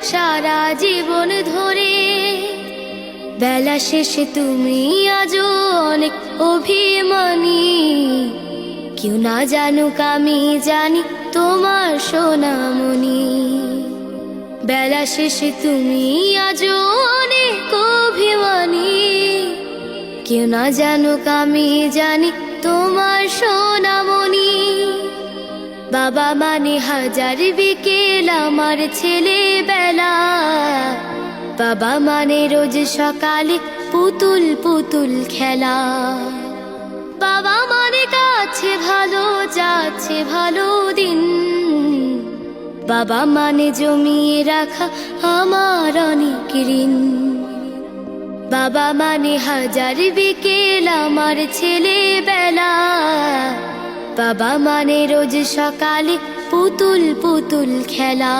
সারা জীবন ধরে। বেলা শেষে তুমি আজও অনেক অভিমানী, কেউ না জানুক আমি জানি তোমার সোনামণি। বেলা শেষে তুমি আজও অনেক অভিমানী, কেউ না জানুক আমি জানি তোমার সোনামণি। বাবা মানে হাজার বিকেল আমার ছেলেবেলা, বাবা মানে রোজ সকালে পুতুল পুতুল খেলা। বাবা মানে কাছে ভালো যাচ্ছে ভালো দিন, বাবা মানে জমিয়ে রাখা আমার অনেক ঋণ। বাবা মানে হাজার বিকেল আমার ছেলেবেলা, বাবা মানে রোজ সকালে পুতুল পুতুল খেলা।